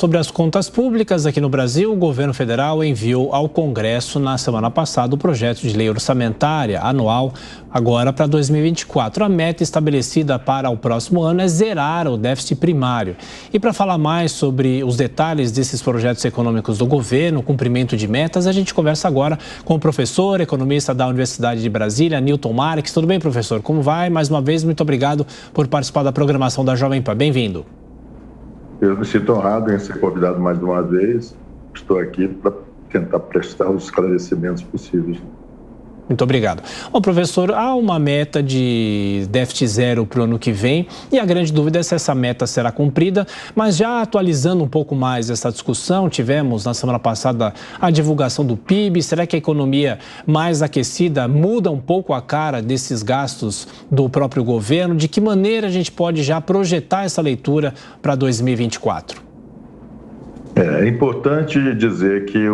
Sobre as contas públicas aqui no Brasil, o governo federal enviou ao Congresso na semana passada o projeto de lei orçamentária anual agora para 2024. A meta estabelecida para o próximo ano é zerar o déficit primário. E para falar mais sobre os detalhes desses projetos econômicos do governo, cumprimento de metas, a gente conversa agora com o professor, economista da Universidade de Brasília, Newton Marques. Tudo bem, professor? Como vai? Mais uma vez, muito obrigado por participar da programação da Jovem Pan. Bem-vindo. Eu me sinto honrado em ser convidado mais uma vez. Estou aqui para tentar prestar os esclarecimentos possíveis. Muito obrigado. Bom, professor, há uma meta de déficit zero para o ano que vem e a grande dúvida é se essa meta será cumprida, mas já atualizando um pouco mais essa discussão, tivemos na semana passada a divulgação do PIB. Será que a economia mais aquecida muda um pouco a cara desses gastos do próprio governo? De que maneira a gente pode já projetar essa leitura para 2024? É importante dizer que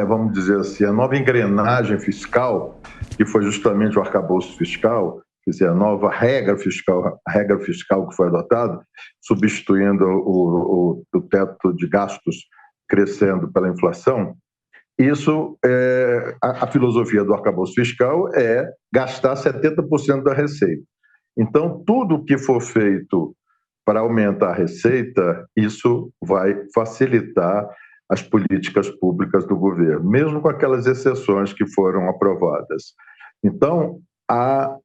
vamos dizer assim, a nova engrenagem fiscal, que foi justamente o arcabouço fiscal, quer dizer, a nova regra fiscal que foi adotada, substituindo o teto de gastos crescendo pela inflação. Isso, a filosofia do arcabouço fiscal é gastar 70% da receita. Então, tudo que for feito para aumentar a receita, isso vai facilitar as políticas públicas do governo, mesmo com aquelas exceções que foram aprovadas. Então, a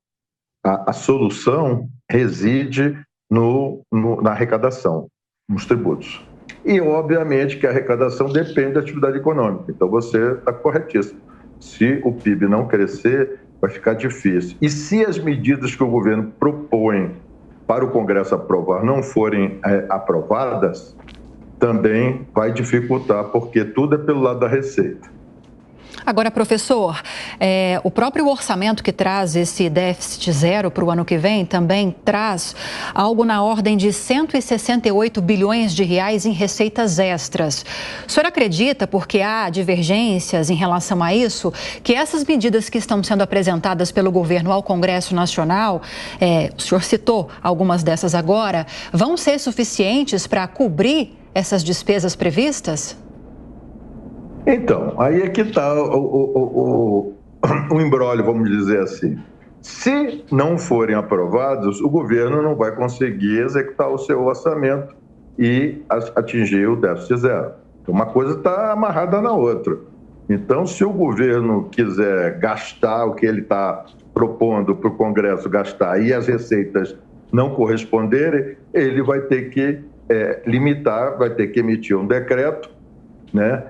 solução reside na arrecadação, nos tributos. E, obviamente, que a arrecadação depende da atividade econômica. Então, você está corretíssimo. Se o PIB não crescer, vai ficar difícil. E se as medidas que o governo propõe para o Congresso aprovar não forem aprovadas, também vai dificultar, porque tudo é pelo lado da receita. Agora, professor, o próprio orçamento que traz esse déficit zero para o ano que vem também traz algo na ordem de 168 bilhões de reais em receitas extras. O senhor acredita, porque há divergências em relação a isso, que essas medidas que estão sendo apresentadas pelo governo ao Congresso Nacional, o senhor citou algumas dessas agora, vão ser suficientes para cobrir essas despesas previstas? Então, aí é que está o imbróglio, vamos dizer assim. Se não forem aprovados, o governo não vai conseguir executar o seu orçamento e atingir o déficit zero. Uma coisa está amarrada na outra. Então, se o governo quiser gastar o que ele está propondo para o Congresso gastar e as receitas não corresponderem, ele vai ter que limitar, vai ter que emitir um decreto, né,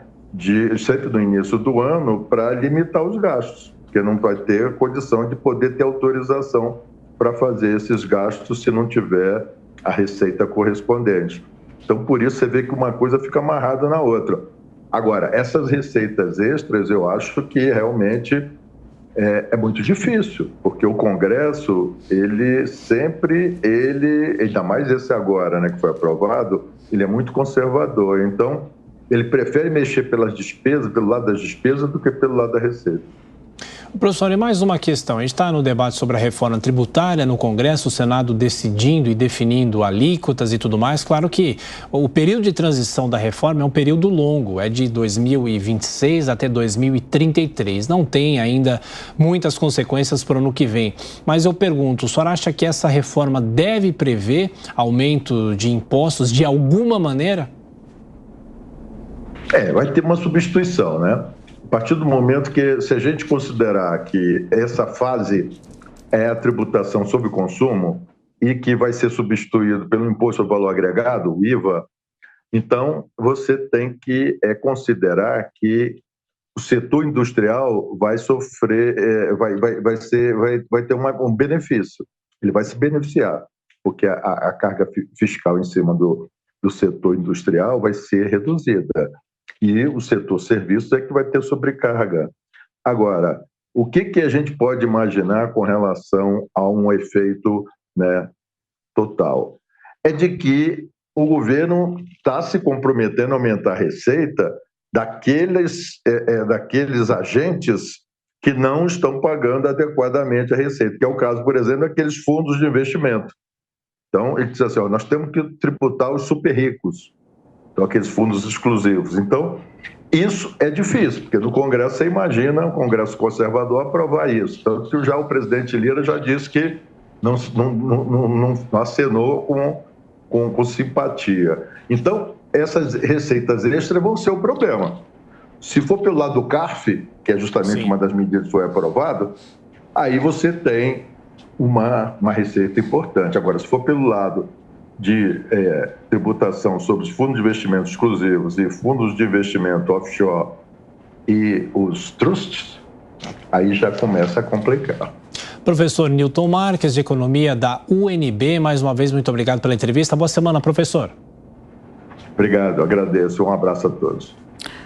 sempre no início do ano, para limitar os gastos, porque não vai ter condição de poder ter autorização para fazer esses gastos se não tiver a receita correspondente. Então, por isso, você vê que uma coisa fica amarrada na outra. Agora, essas receitas extras, eu acho que realmente é muito difícil, porque o Congresso, ainda mais esse agora, né, que foi aprovado, ele é muito conservador. Então, ele prefere mexer pelo lado das despesas, do que pelo lado da receita. Professor, e mais uma questão. A gente está no debate sobre a reforma tributária no Congresso, o Senado decidindo e definindo alíquotas e tudo mais. Claro que o período de transição da reforma é um período longo, é de 2026 até 2033. Não tem ainda muitas consequências para o ano que vem. Mas eu pergunto, o senhor acha que essa reforma deve prever aumento de impostos de alguma maneira? Vai ter uma substituição, né? A partir do momento que, se a gente considerar que essa fase é a tributação sobre o consumo e que vai ser substituído pelo Imposto ao Valor Agregado, o IVA, então você tem que considerar que o setor industrial vai sofrer, vai ter um benefício, ele vai se beneficiar, porque a carga fiscal em cima do setor industrial vai ser reduzida. E o setor serviços é que vai ter sobrecarga. Agora, o que a gente pode imaginar com relação a um efeito, né, total? É de que o governo está se comprometendo a aumentar a receita daqueles agentes que não estão pagando adequadamente a receita, que é o caso, por exemplo, daqueles fundos de investimento. Então, ele diz assim, nós temos que tributar os super ricos, então aqueles fundos exclusivos. Então, isso é difícil, porque no Congresso, você imagina, o Congresso conservador aprovar isso. Tanto que já o presidente Lira já disse que não acenou com simpatia. Então, essas receitas extras vão ser o problema. Se for pelo lado do CARF, que é justamente uma das medidas que foi aprovada, aí você tem uma receita importante. Agora, se for pelo lado de tributação sobre os fundos de investimento exclusivos e fundos de investimento offshore e os trusts, aí já começa a complicar. Professor Newton Marques, de Economia da UNB, mais uma vez, muito obrigado pela entrevista. Boa semana, professor. Obrigado, agradeço. Um abraço a todos.